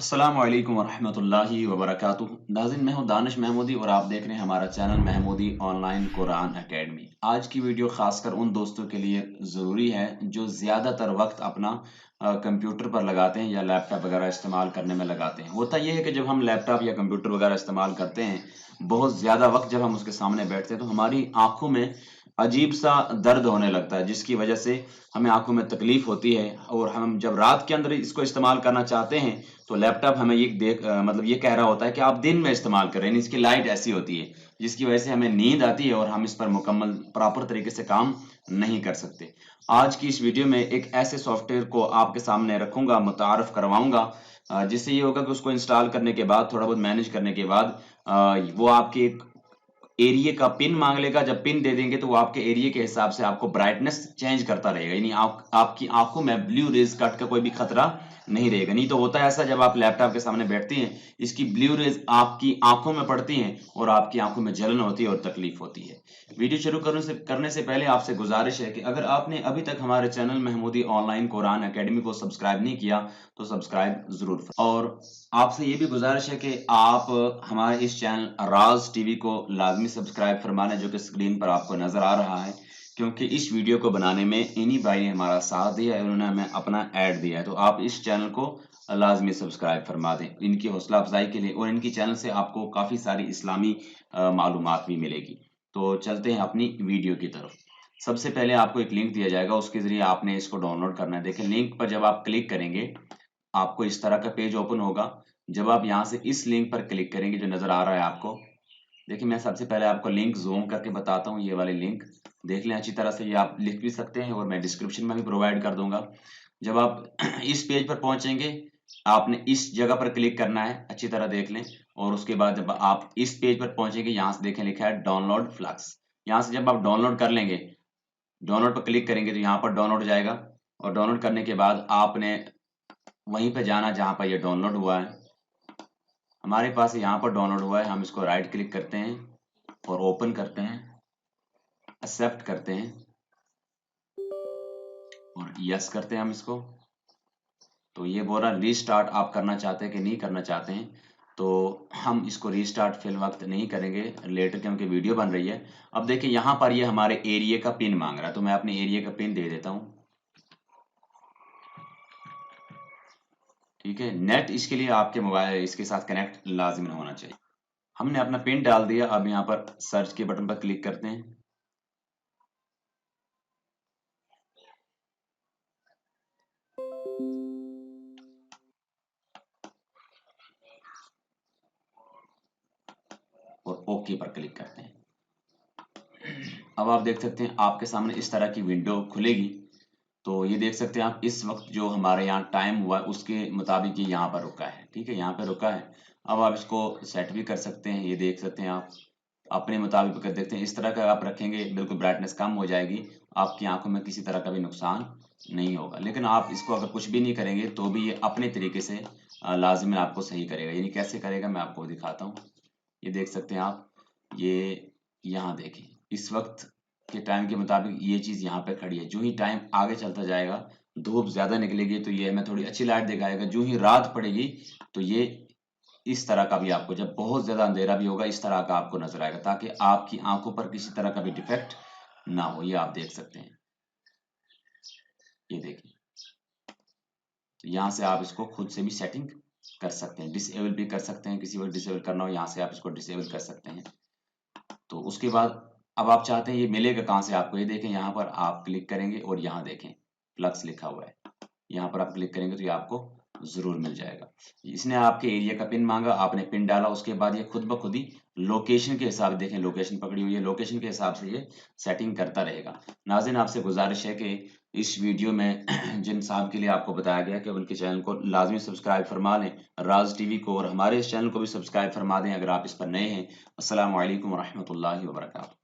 अस्सलाम वालेकुम वरहमतुल्लाहि वबरकातुहू। नाज़रीन, मैं हूँ दानिश महमूदी और आप देख रहे हैं हमारा channel Mahmoodi online Quran academy. आज की वीडियो खासकर उन दोस्तों के लिए ज़रूरी है जो ज़्यादातर वक्त अपना कंप्यूटर पर लगाते हैं या लैपटॉप वगैरह इस्तेमाल करने में लगाते हैं। होता यह है कि जब हम लैपटॉप या कंप्यूटर वगैरह इस्तेमाल करते हैं, बहुत ज़्यादा वक्त जब हम उसके सामने बैठते हैं तो हमारी आंखों में अजीब सा दर्द होने लगता है, जिसकी वजह से हमें आंखों में तकलीफ होती है। और हम जब रात के अंदर इसको इस्तेमाल करना चाहते हैं तो लैपटॉप हमें ये मतलब ये कह रहा होता है कि आप दिन में इस्तेमाल करें, यानी इसकी लाइट ऐसी होती है जिसकी वजह से हमें नींद आती है और हम इस पर मुकम्मल प्रॉपर तरीके से काम नहीं कर सकते। आज की इस वीडियो में एक ऐसे सॉफ्टवेयर को आपके सामने रखूंगा, मुतारफ करवाऊंगा, जिससे ये होगा कि उसको इंस्टॉल करने के बाद, थोड़ा बहुत मैनेज करने के बाद, वो आपके एक एरिया का पिन मांग लेगा। जब पिन दे देंगे तो वो आपके एरिया के हिसाब से आपको ब्राइटनेस चेंज करता रहेगा, यानी आपकी आंखों में ब्लू रेज कट का कोई भी खतरा नहीं रहेगा। नहीं तो होता है ऐसा, जब आप लैपटॉप के सामने बैठती हैं, इसकी ब्लू रेज आपकी आंखों में पड़ती हैं और आपकी आंखों में जलन होती है और तकलीफ होती है। वीडियो शुरू करने से पहले आपसे गुजारिश है कि अगर आपने अभी तक हमारे channel Mahmoodi online Quran academy को सब्सक्राइब नहीं किया तो सब्सक्राइब जरूर। और आपसे ये भी गुजारिश है कि आप हमारे इस चैनल राज टीवी को लाजमी सब्सक्राइब फरमाने, जो कि स्क्रीन पर आपको नजर आ रहा है, क्योंकि इस वीडियो को बनाने में इन्हीं भाई ने हमारा साथ दिया है, उन्होंने हमें अपना ऐड दिया है। तो आप इस चैनल को लाजमी सब्सक्राइब फरमा दें इनकी हौसला अफजाई के लिए, और इनकी चैनल से आपको काफ़ी सारी इस्लामी मालूमात भी मिलेगी। तो चलते हैं अपनी वीडियो की तरफ। सबसे पहले आपको एक लिंक दिया जाएगा, उसके ज़रिए आपने इसको डाउनलोड करना है। देखें, लिंक पर जब आप क्लिक करेंगे आपको इस तरह का पेज ओपन होगा। जब आप यहाँ से इस लिंक पर क्लिक करेंगे जो नज़र आ रहा है आपको, देखिए मैं सबसे पहले आपको लिंक जूम करके बताता हूँ। ये वाले लिंक देख लें अच्छी तरह से, ये आप लिख भी सकते हैं और मैं डिस्क्रिप्शन में भी प्रोवाइड कर दूंगा। जब आप इस पेज पर पहुंचेंगे, आपने इस जगह पर क्लिक करना है, अच्छी तरह देख लें। और उसके बाद जब आप इस पेज पर पहुंचेंगे, यहाँ से देखें लिखा है डाउनलोड फ्लक्स। यहाँ से जब आप डाउनलोड कर लेंगे, डाउनलोड पर क्लिक करेंगे तो यहाँ पर डाउनलोड जाएगा। और डाउनलोड करने के बाद आपने वहीं पर जाना जहाँ पर यह डाउनलोड हुआ है। हमारे पास यहाँ पर डाउनलोड हुआ है, हम इसको राइट क्लिक करते हैं और ओपन करते हैं, एक्सेप्ट करते हैं और यस करते हैं हम इसको। तो ये बोल रहा रीस्टार्ट आप करना चाहते हैं कि नहीं करना चाहते हैं, तो हम इसको रीस्टार्ट फिल वक्त नहीं करेंगे लेटर, क्योंकि वीडियो बन रही है। अब देखिए यहाँ पर ये हमारे एरिया का पिन मांग रहा है, तो मैं अपने एरिया का पिन दे देता हूँ। ठीक है, नेट इसके लिए आपके मोबाइल इसके साथ कनेक्ट लाजिम होना चाहिए। हमने अपना पिन डाल दिया। अब यहाँ पर सर्च के बटन पर क्लिक करते हैं। और ओके पर क्लिक करते हैं। अब आप देख सकते हैं आपके सामने इस तरह की विंडो खुलेगी। तो ये देख सकते हैं आप, इस वक्त जो हमारे यहाँ टाइम हुआ है उसके मुताबिक ये यहाँ पर रुका है। ठीक है, यहाँ पर रुका है। अब आप इसको सेट भी कर सकते हैं, ये देख सकते हैं आप अपने मुताबिक कर देखते हैं। इस तरह का आप रखेंगे, बिल्कुल ब्राइटनेस कम हो जाएगी, आपकी आंखों में किसी तरह का भी नुकसान नहीं होगा। लेकिन आप इसको अगर कुछ भी नहीं करेंगे तो भी ये अपने तरीके से लाजिम आपको सही करेगा। यानी कैसे करेगा मैं आपको दिखाता हूँ। ये देख सकते हैं आप, ये यहाँ देखें, इस वक्त के टाइम के मुताबिक ये चीज़ यहाँ पे खड़ी है। जो ही टाइम आगे चलता जाएगा, धूप ज़्यादा निकलेगी तो ये हमें थोड़ी अच्छी लाइट दिखाएगा। जो ही रात पड़ेगी तो ये इस तरह का भी आपको, जब बहुत ज़्यादा अंधेरा भी होगा, इस तरह का आपको नजर आएगा, ताकि आपकी आंखों पर किसी तरह का भी डिफेक्ट ना हो। ये आप देख सकते हैं, ये देखिए। तो यहाँ से आप इसको खुद से भी सेटिंग कर सकते हैं, डिसेबल भी कर सकते हैं। किसी वक्त डिसेबल करना हो, यहाँ से आप इसको डिसेबल कर सकते हैं। तो उसके बाद अब आप चाहते हैं ये मिलेगा कहाँ से आपको, ये देखें यहाँ पर आप क्लिक करेंगे और यहाँ देखें फ्लक्स लिखा हुआ है, यहाँ पर आप क्लिक करेंगे तो ये आपको जरूर मिल जाएगा। इसने आपके एरिया का पिन मांगा, आपने पिन डाला, उसके बाद ये खुद ब खुद ही लोकेशन के हिसाब से, देखें लोकेशन पकड़ी हुई है, लोकेशन के हिसाब से ये सेटिंग करता रहेगा। नाज़रीन, आपसे गुजारिश है कि इस वीडियो में जिन साहब के लिए आपको बताया गया कि उनके चैनल को लाजमी सब्सक्राइब फरमा लें, राज टीवी को, और हमारे इस चैनल को भी सब्सक्राइब फरमा दें अगर आप इस पर नए हैं। अस्सलाम वालेकुम रहमतुल्लाहि व बरकातहू।